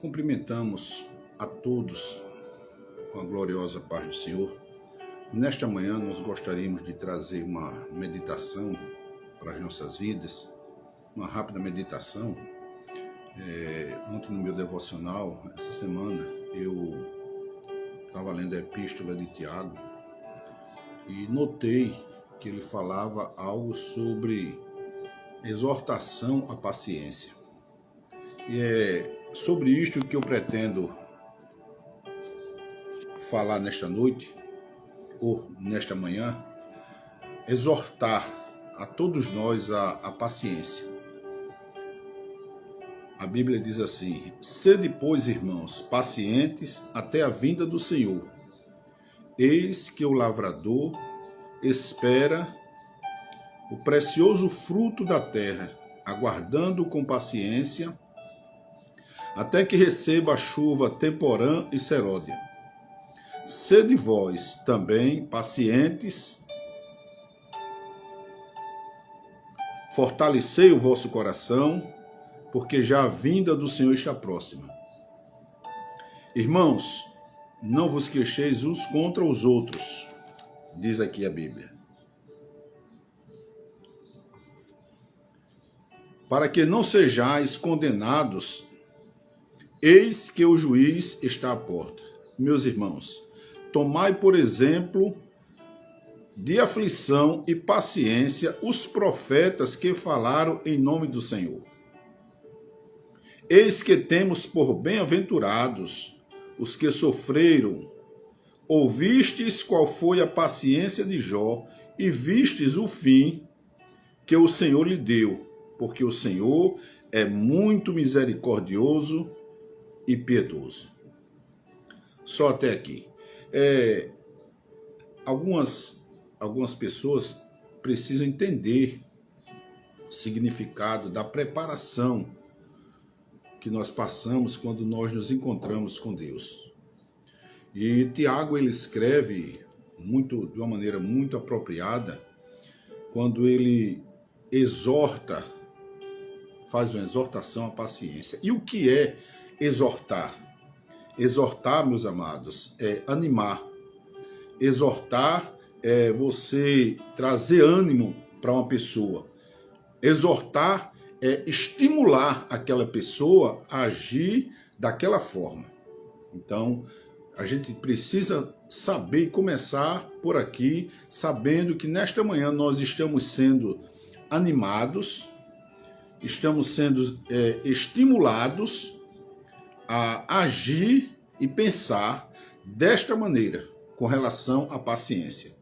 Cumprimentamos a todos com a gloriosa paz do Senhor. Nesta manhã nós gostaríamos de trazer uma meditação para as nossas vidas, uma rápida meditação. Ontem no meu devocional, essa semana, eu estava lendo a epístola de Tiago e notei que ele falava algo sobre exortação à paciência. E é sobre isto que eu pretendo falar nesta noite, ou nesta manhã, exortar a todos nós a paciência. A Bíblia diz assim: sede, pois, irmãos, pacientes até a vinda do Senhor. Eis que o lavrador espera o precioso fruto da terra, aguardando com paciência até que receba a chuva temporã e seródia. Sede vós também pacientes, fortalecei o vosso coração, porque já a vinda do Senhor está próxima. Irmãos, não vos queixeis uns contra os outros, diz aqui a Bíblia, para que não sejais condenados. Eis que o juiz está à porta. Meus irmãos, tomai por exemplo de aflição e paciência os profetas que falaram em nome do Senhor. Eis que temos por bem-aventurados os que sofreram. Ouvistes qual foi a paciência de Jó e vistes o fim que o Senhor lhe deu, porque o Senhor é muito misericordioso e piedoso. Só até aqui. Algumas pessoas precisam entender o significado da preparação que nós passamos quando nós nos encontramos com Deus. E Tiago, ele escreve de uma maneira muito apropriada quando ele faz uma exortação à paciência. E o que é exortar? Exortar, meus amados, é animar. Exortar é você trazer ânimo para uma pessoa. Exortar é estimular aquela pessoa a agir daquela forma. Então, a gente precisa saber e começar por aqui, sabendo que nesta manhã nós estamos sendo animados, estamos sendo estimulados a agir e pensar desta maneira com relação à paciência.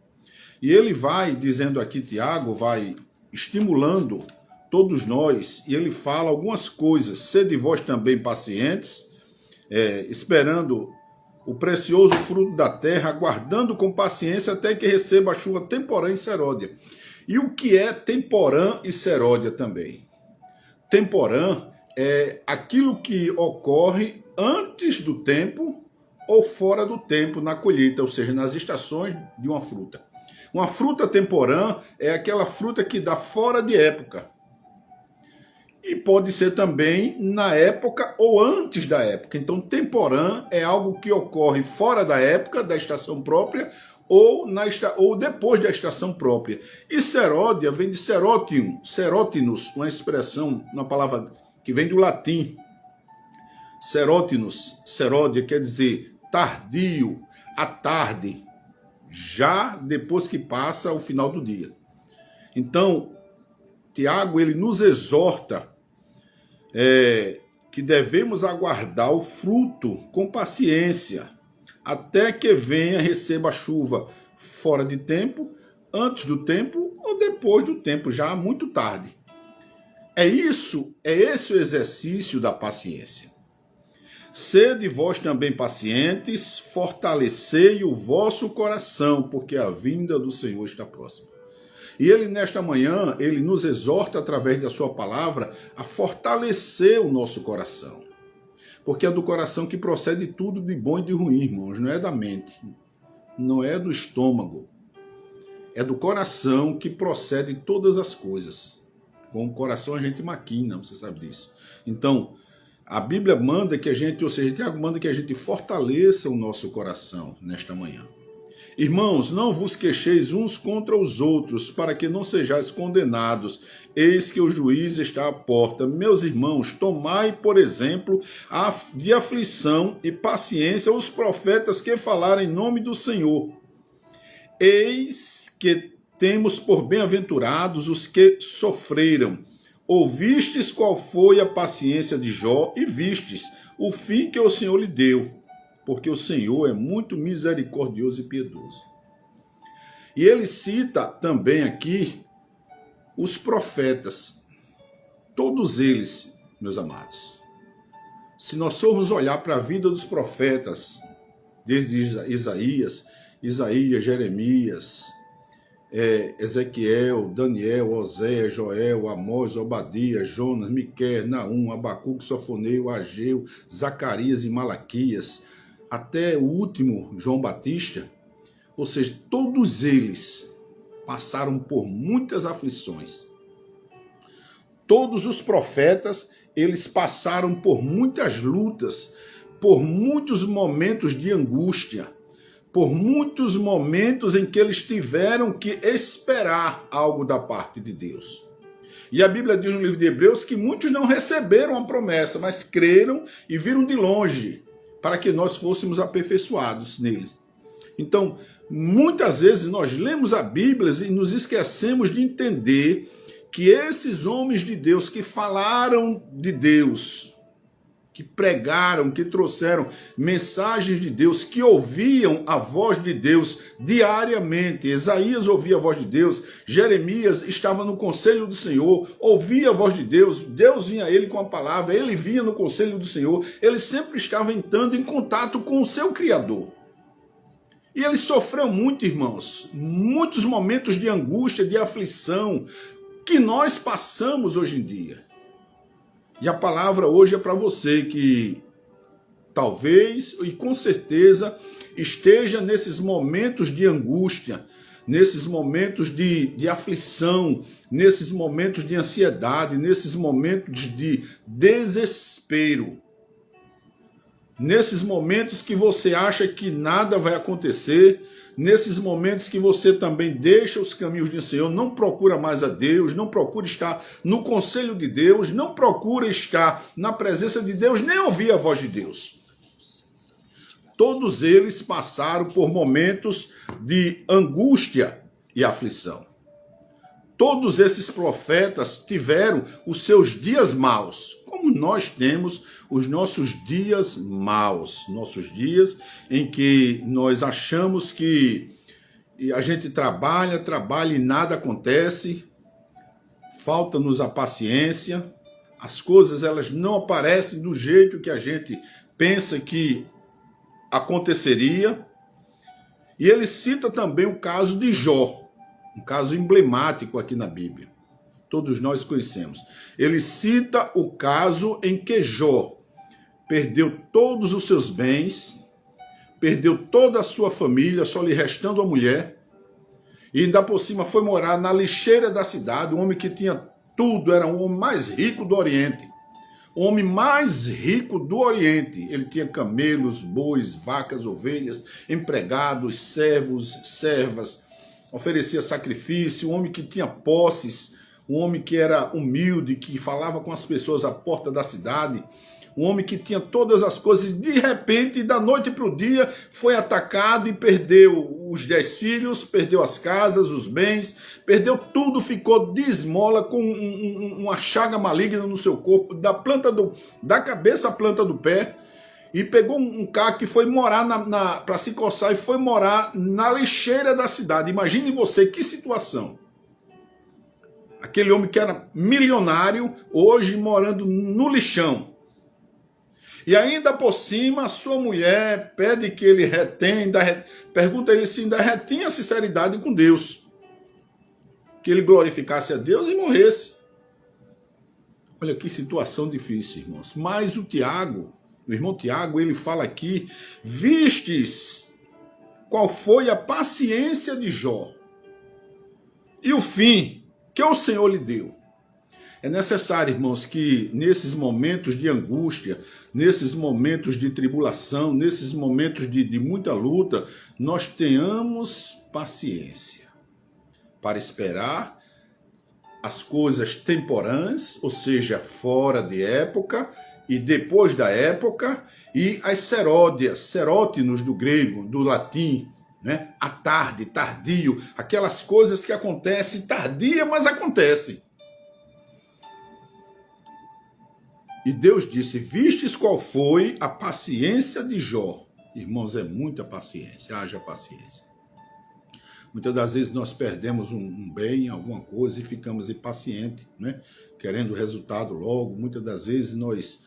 E ele vai dizendo aqui, Tiago, vai estimulando todos nós, e ele fala algumas coisas. Sede vós também pacientes, esperando o precioso fruto da terra, aguardando com paciência até que receba a chuva temporã e seródia. E o que é temporã e seródia também? Temporã é aquilo que ocorre antes do tempo ou fora do tempo na colheita, ou seja, nas estações de uma fruta. Uma fruta temporã é aquela fruta que dá fora de época. E pode ser também na época ou antes da época. Então, temporã é algo que ocorre fora da época, da estação própria, ou depois da estação própria. E seródia vem de serótium, serótinus, uma expressão, uma palavra que vem do latim. Serótinus, seródia quer dizer tardio, à tarde, já depois que passa o final do dia. Então, Tiago, ele nos exorta que devemos aguardar o fruto com paciência, até que venha, receba a chuva fora de tempo, antes do tempo ou depois do tempo, já muito tarde. É esse o exercício da paciência. Sede vós também pacientes, fortalecei o vosso coração, porque a vinda do Senhor está próxima. E ele, nesta manhã, ele nos exorta, através da sua palavra, a fortalecer o nosso coração. Porque é do coração que procede tudo de bom e de ruim, irmãos. Não é da mente, não é do estômago. É do coração que procede todas as coisas. Com o coração a gente maquina, você sabe disso. Então, A Bíblia manda que a gente, ou seja, Tiago manda que a gente fortaleça o nosso coração nesta manhã. Irmãos, não vos queixeis uns contra os outros, para que não sejais condenados. Eis que o juiz está à porta. Meus irmãos, tomai, por exemplo, de aflição e paciência os profetas que falaram em nome do Senhor. Eis que temos por bem-aventurados os que sofreram. Ouvistes qual foi a paciência de Jó e vistes o fim que o Senhor lhe deu. Porque o Senhor é muito misericordioso e piedoso. E ele cita também aqui os profetas. Todos eles, meus amados. Se nós formos olhar para a vida dos profetas, desde Isaías, Jeremias, Ezequiel, Daniel, Oséias, Joel, Amós, Obadias, Jonas, Miqueias, Naum, Abacuque, Sofoneu, Ageu, Zacarias e Malaquias, até o último, João Batista, ou seja, todos eles passaram por muitas aflições. Todos os profetas, eles passaram por muitas lutas, por muitos momentos de angústia, por muitos momentos em que eles tiveram que esperar algo da parte de Deus. E a Bíblia diz no livro de Hebreus que muitos não receberam a promessa, mas creram e viram de longe, para que nós fôssemos aperfeiçoados nele. Então, muitas vezes nós lemos a Bíblia e nos esquecemos de entender que esses homens de Deus que falaram de Deus, que pregaram, que trouxeram mensagens de Deus, que ouviam a voz de Deus diariamente. Isaías ouvia a voz de Deus, Jeremias estava no conselho do Senhor, ouvia a voz de Deus, Deus vinha a ele com a palavra, ele vinha no conselho do Senhor, ele sempre estava entrando em contato com o seu Criador. E ele sofreu muito, irmãos, muitos momentos de angústia, de aflição, que nós passamos hoje em dia. E a palavra hoje é para você que talvez e com certeza esteja nesses momentos de angústia, nesses momentos de aflição, nesses momentos de ansiedade, nesses momentos de desespero. Nesses momentos que você acha que nada vai acontecer, nesses momentos que você também deixa os caminhos do Senhor, não procura mais a Deus, não procura estar no conselho de Deus, não procura estar na presença de Deus, nem ouvir a voz de Deus. Todos eles passaram por momentos de angústia e aflição. Todos esses profetas tiveram os seus dias maus, como nós temos os nossos dias maus, nossos dias em que nós achamos que a gente trabalha e nada acontece, falta-nos a paciência, as coisas elas não aparecem do jeito que a gente pensa que aconteceria. E ele cita também o caso de Jó, um caso emblemático aqui na Bíblia. Todos nós conhecemos. Ele cita o caso em que Jó perdeu todos os seus bens, perdeu toda a sua família, só lhe restando a mulher, e ainda por cima foi morar na lixeira da cidade, um homem que tinha tudo, era o homem mais rico do Oriente. O homem mais rico do Oriente. Ele tinha camelos, bois, vacas, ovelhas, empregados, servos, servas, oferecia sacrifício, um homem que tinha posses, um homem que era humilde, que falava com as pessoas à porta da cidade, um homem que tinha todas as coisas, de repente, da noite para o dia, foi atacado e perdeu os 10 filhos, perdeu as casas, os bens, perdeu tudo, ficou de esmola com uma chaga maligna no seu corpo, da cabeça à planta do pé, e pegou um cara que foi morar para se coçar e foi morar na lixeira da cidade. Imagine você, que situação. Aquele homem que era milionário, hoje morando no lixão. E ainda por cima, a sua mulher pede que ele pergunta a ele se ainda retinha a sinceridade com Deus. Que ele glorificasse a Deus e morresse. Olha que situação difícil, irmãos. Mas o irmão Tiago, ele fala aqui, vistes qual foi a paciência de Jó e o fim que o Senhor lhe deu. É necessário, irmãos, que nesses momentos de angústia, nesses momentos de tribulação, nesses momentos de muita luta, nós tenhamos paciência para esperar as coisas temporâneas, ou seja, fora de época e depois da época, e as seródias, serótinos do grego, do latim, né? A tarde, tardio, aquelas coisas que acontecem tardia, mas acontecem. E Deus disse, vistes qual foi a paciência de Jó. Irmãos, é muita paciência, haja paciência. Muitas das vezes nós perdemos um bem, alguma coisa, e ficamos impacientes, né? Querendo o resultado logo. Muitas das vezes nós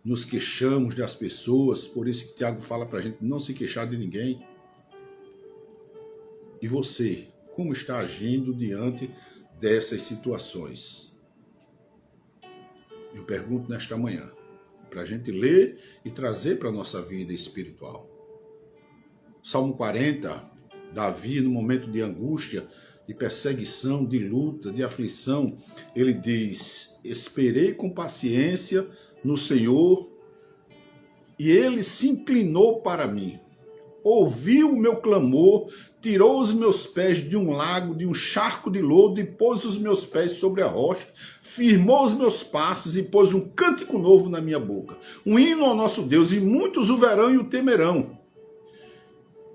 nos queixamos das pessoas, por isso que Tiago fala para a gente não se queixar de ninguém. E você, como está agindo diante dessas situações? Eu pergunto nesta manhã, para a gente ler e trazer para a nossa vida espiritual. Salmo 40, Davi, no momento de angústia, de perseguição, de luta, de aflição, ele diz, esperei com paciência no Senhor e ele se inclinou para mim. Ouviu o meu clamor, tirou os meus pés de um lago, de um charco de lodo e pôs os meus pés sobre a rocha, firmou os meus passos e pôs um cântico novo na minha boca. Um hino ao nosso Deus, e muitos o verão e o temerão.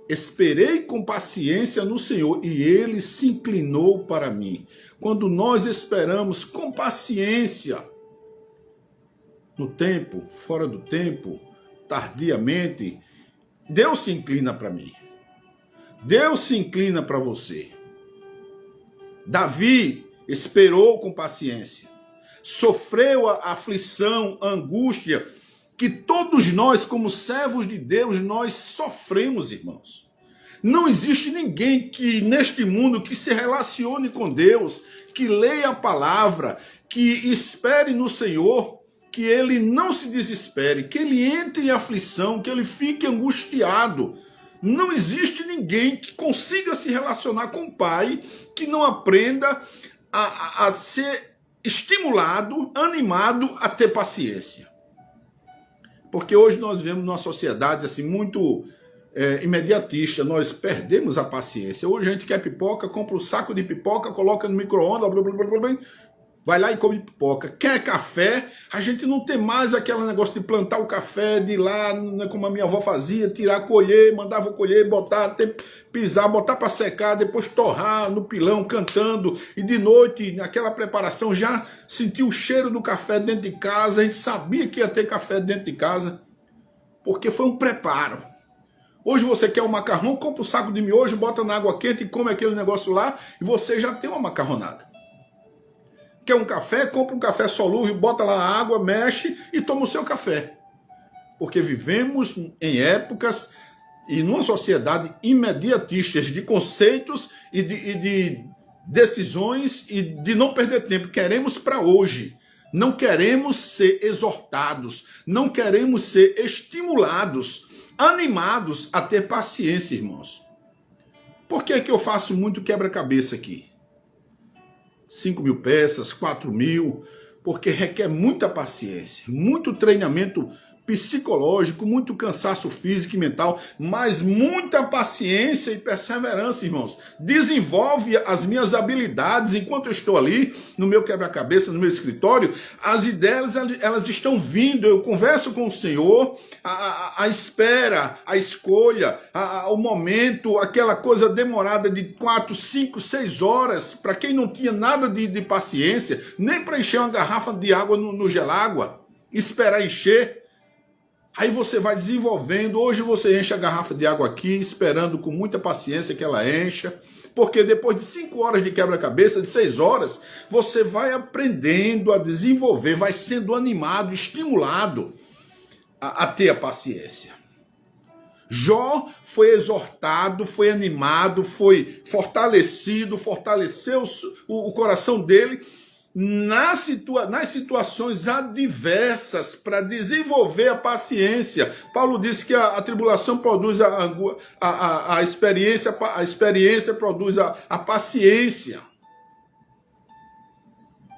Esperei com paciência no Senhor e ele se inclinou para mim. Quando nós esperamos com paciência, no tempo, fora do tempo, tardiamente, Deus se inclina para mim. Deus se inclina para você. Davi esperou com paciência. Sofreu a aflição, a angústia, que todos nós, como servos de Deus, nós sofremos, irmãos. Não existe ninguém que neste mundo que se relacione com Deus, que leia a palavra, que espere no Senhor, que ele não se desespere, que ele entre em aflição, que ele fique angustiado. Não existe ninguém que consiga se relacionar com o Pai que não aprenda a ser estimulado, animado a ter paciência. Porque hoje nós vemos numa sociedade assim muito imediatista, nós perdemos a paciência. Hoje a gente quer pipoca, compra um saco de pipoca, coloca no micro-ondas, vai lá e come pipoca. Quer café? A gente não tem mais aquele negócio de plantar o café, de ir lá, como a minha avó fazia, tirar, colher, mandava colher, botar, pisar, botar para secar, depois torrar no pilão, cantando. E de noite, naquela preparação, já sentia o cheiro do café dentro de casa. A gente sabia que ia ter café dentro de casa, porque foi um preparo. Hoje você quer um macarrão, compra um saco de miojo, bota na água quente e come aquele negócio lá, e você já tem uma macarronada. Quer um café? Compra um café solúvel, bota lá a água, mexe e toma o seu café. Porque vivemos em épocas e numa sociedade imediatistas de conceitos e de decisões e de não perder tempo. Queremos para hoje. Não queremos ser exortados, não queremos ser estimulados, animados a ter paciência, irmãos. Por que que eu faço muito quebra-cabeça aqui? 5.000 peças, 4.000, porque requer muita paciência, muito treinamento psicológico, muito cansaço físico e mental, mas muita paciência e perseverança, irmãos. Desenvolve as minhas habilidades enquanto eu estou ali, no meu quebra-cabeça, no meu escritório, as ideias, elas estão vindo, eu converso com o Senhor, a espera, a escolha, o momento, aquela coisa demorada de 4, 5, 6 horas, para quem não tinha nada de paciência, nem para encher uma garrafa de água no gelágua, esperar encher. Aí você vai desenvolvendo, hoje você enche a garrafa de água aqui, esperando com muita paciência que ela encha, porque depois de 5 horas de quebra-cabeça, de 6 horas, você vai aprendendo a desenvolver, vai sendo animado, estimulado a ter a paciência. Jó foi exortado, foi animado, foi fortalecido, fortaleceu o coração dele, nas situações adversas para desenvolver a paciência. Paulo disse que a tribulação produz a experiência produz a paciência.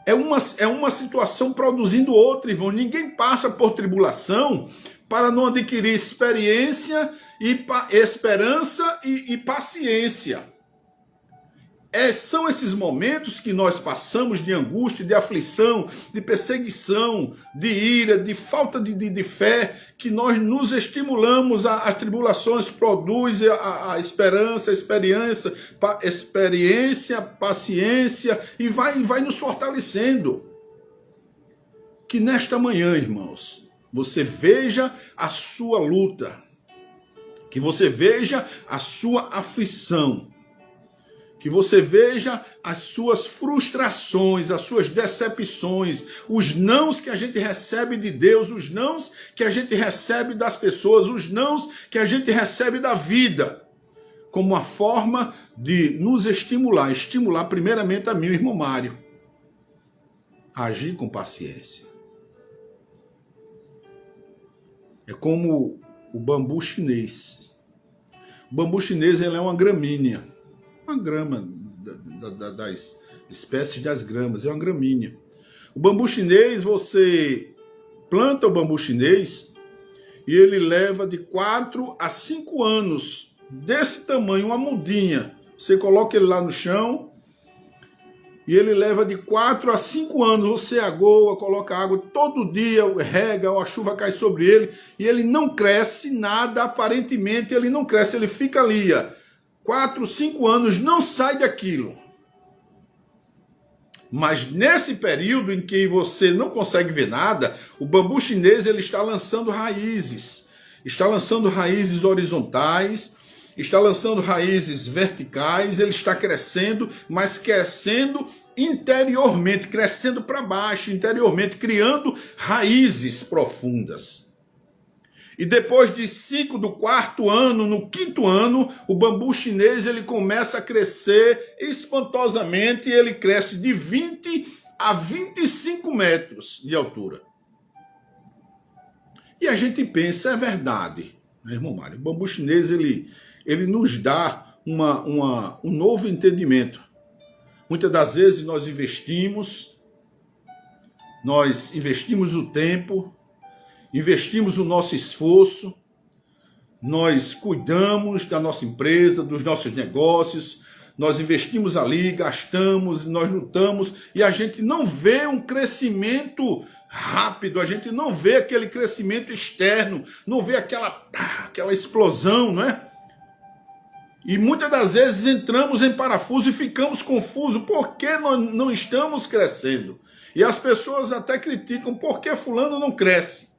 é uma situação produzindo outra, irmão. Ninguém passa por tribulação para não adquirir experiência, esperança e paciência. São esses momentos que nós passamos de angústia, de aflição, de perseguição, de ira, de falta de fé, que nós nos estimulamos, as tribulações produzem a esperança, a experiência, paciência, e vai nos fortalecendo. Que nesta manhã, irmãos, você veja a sua luta, que você veja a sua aflição, que você veja as suas frustrações, as suas decepções, os nãos que a gente recebe de Deus, os nãos que a gente recebe das pessoas, os nãos que a gente recebe da vida, como uma forma de nos estimular primeiramente a mim, o irmão Mário, a agir com paciência. É como o bambu chinês. O bambu chinês, ele é uma gramínea. Uma grama das espécies das gramas, é uma gramínea. O bambu chinês, você planta o bambu chinês e ele leva de 4 a 5 anos, desse tamanho, uma mudinha. Você coloca ele lá no chão e ele leva de 4 a 5 anos. Você agoa, coloca água todo dia, rega, ou a chuva cai sobre ele e ele não cresce nada, aparentemente ele não cresce, ele fica ali, 4, 5 anos, não sai daquilo. Mas nesse período em que você não consegue ver nada, o bambu chinês ele está lançando raízes. Está lançando raízes horizontais, está lançando raízes verticais, ele está crescendo, mas crescendo interiormente, crescendo para baixo, interiormente, criando raízes profundas. E depois de 5 do 4º ano, no 5º ano, o bambu chinês ele começa a crescer espantosamente, e ele cresce de 20 a 25 metros de altura. E a gente pensa, é verdade, né, irmão Mário? O bambu chinês ele nos dá um novo entendimento. Muitas das vezes nós investimos o tempo, investimos o nosso esforço, nós cuidamos da nossa empresa, dos nossos negócios, nós investimos ali, gastamos, nós lutamos e a gente não vê um crescimento rápido, a gente não vê aquele crescimento externo, não vê aquela explosão, não é? E muitas das vezes entramos em parafuso e ficamos confusos, por que nós não estamos crescendo? E as pessoas até criticam, por que fulano não cresce?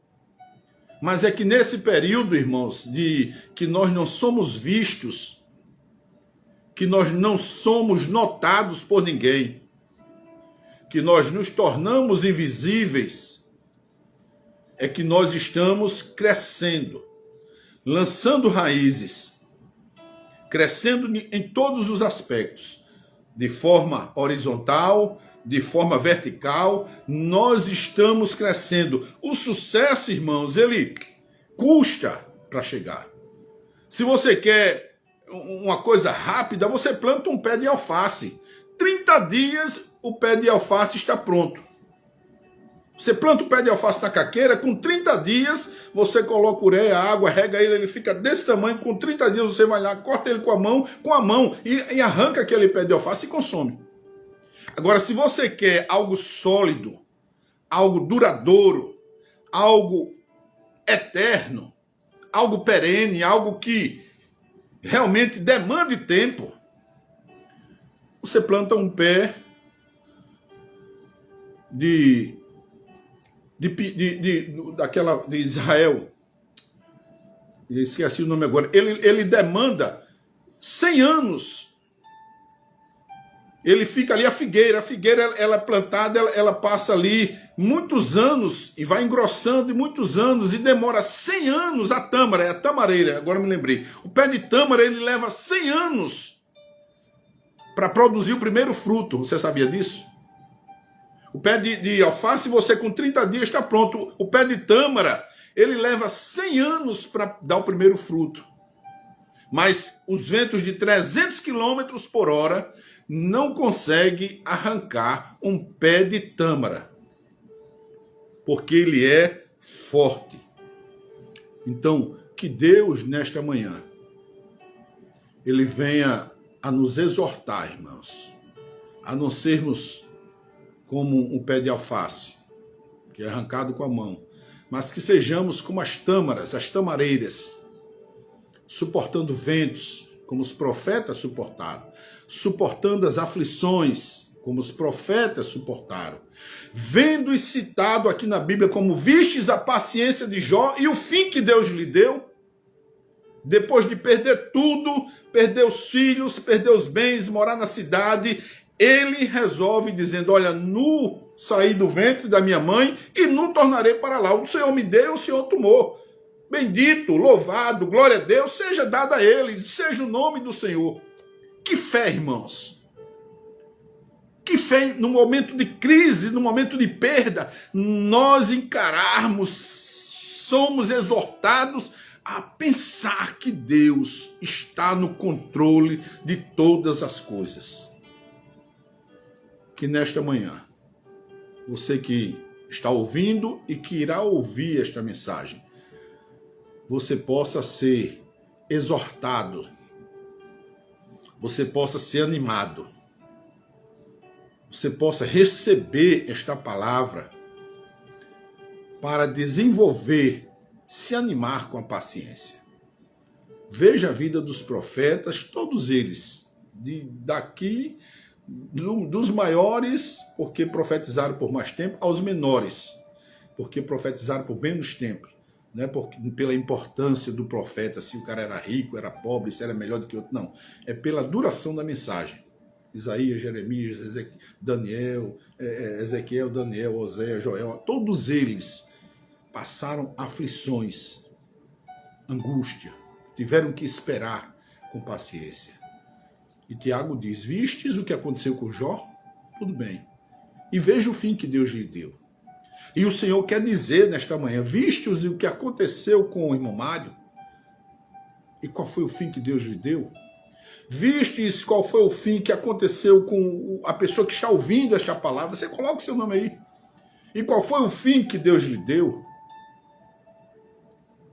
Mas é que nesse período, irmãos, de que nós não somos vistos, que nós não somos notados por ninguém, que nós nos tornamos invisíveis, é que nós estamos crescendo, lançando raízes, crescendo em todos os aspectos, de forma horizontal, de forma vertical, nós estamos crescendo. O sucesso, irmãos, ele custa para chegar. Se você quer uma coisa rápida, você planta um pé de alface. 30 dias o pé de alface está pronto. Você planta o pé de alface na caqueira, com 30 dias você coloca ureia, água, rega ele fica desse tamanho, com 30 dias você vai lá, corta ele com a mão e arranca aquele pé de alface e consome. Agora, se você quer algo sólido, algo duradouro, algo eterno, algo perene, algo que realmente demande tempo, você planta um pé de Israel. Esqueci o nome agora. Ele demanda 100 anos. Ele fica ali, a figueira ela é plantada, ela passa ali muitos anos e vai engrossando, e muitos anos, e demora 100 anos. A tâmara, é a tamareira, agora me lembrei. O pé de tâmara, ele leva 100 anos para produzir o primeiro fruto. Você sabia disso? O pé de alface, você com 30 dias está pronto. O pé de tâmara, ele leva 100 anos para dar o primeiro fruto. Mas os ventos de 300 km por hora não consegue arrancar um pé de tâmara, porque ele é forte. Então, que Deus, nesta manhã, ele venha a nos exortar, irmãos, a não sermos como um pé de alface, que é arrancado com a mão, mas que sejamos como as tâmaras, as tamareiras, suportando ventos, como os profetas suportaram, suportando as aflições, como os profetas suportaram, vendo e citado aqui na Bíblia como vistes a paciência de Jó e o fim que Deus lhe deu, depois de perder tudo, perder os filhos, perder os bens, morar na cidade, ele resolve dizendo, olha, nu saí do ventre da minha mãe e nu tornarei para lá. O Senhor me deu, o Senhor tomou. Bendito, louvado, glória a Deus, seja dada a ele, seja o nome do Senhor. Que fé, irmãos. Que fé no momento de crise, no momento de perda, nós encararmos, somos exortados a pensar que Deus está no controle de todas as coisas. Que nesta manhã, você que está ouvindo e que irá ouvir esta mensagem, você possa ser exortado, você possa ser animado, você possa receber esta palavra para desenvolver, se animar com a paciência. Veja a vida dos profetas, todos eles, dos maiores, porque profetizaram por mais tempo, aos menores, porque profetizaram por menos tempo. Não é pela importância do profeta, se o cara era rico, era pobre, se era melhor do que outro, não. É pela duração da mensagem. Isaías, Jeremias, Ezequiel, Daniel, Oséias, Joel, todos eles passaram aflições, angústia, tiveram que esperar com paciência. E Tiago diz, vistes o que aconteceu com Jó? Tudo bem. E veja o fim que Deus lhe deu. E o Senhor quer dizer nesta manhã, vistes o que aconteceu com o irmão Mário? E qual foi o fim que Deus lhe deu? Vistes qual foi o fim que aconteceu com a pessoa que está ouvindo esta palavra? Você coloca o seu nome aí. E qual foi o fim que Deus lhe deu?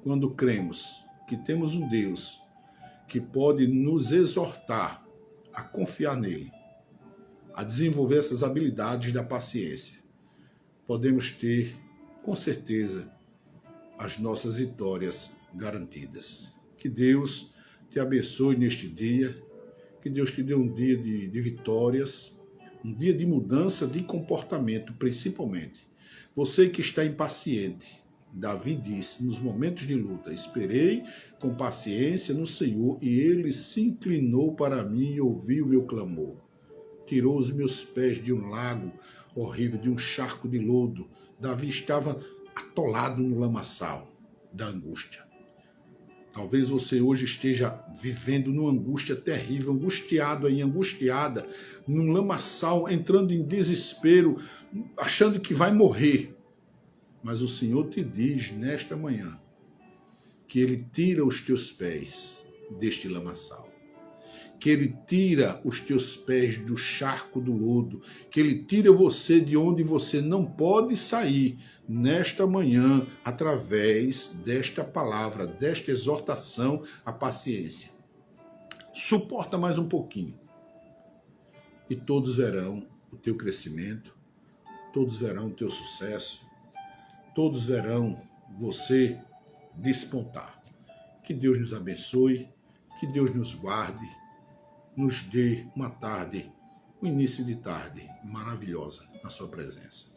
Quando cremos que temos um Deus que pode nos exortar a confiar nele, a desenvolver essas habilidades da paciência, podemos ter, com certeza, as nossas vitórias garantidas. Que Deus te abençoe neste dia, que Deus te dê um dia de vitórias, um dia de mudança de comportamento, principalmente. Você que está impaciente, Davi disse, nos momentos de luta, esperei com paciência no Senhor e ele se inclinou para mim e ouviu o meu clamor. Tirou os meus pés de um lago horrível, de um charco de lodo. Davi estava atolado no lamaçal da angústia. Talvez você hoje esteja vivendo numa angústia terrível, angustiado aí, angustiada, num lamaçal, entrando em desespero, achando que vai morrer. Mas o Senhor te diz nesta manhã que Ele tira os teus pés deste lamaçal, que Ele tira os teus pés do charco do lodo, que Ele tira você de onde você não pode sair nesta manhã através desta palavra, desta exortação à paciência. Suporta mais um pouquinho e todos verão o teu crescimento, todos verão o teu sucesso, todos verão você despontar. Que Deus nos abençoe, que Deus nos guarde, nos dê uma tarde, um início de tarde maravilhosa na sua presença.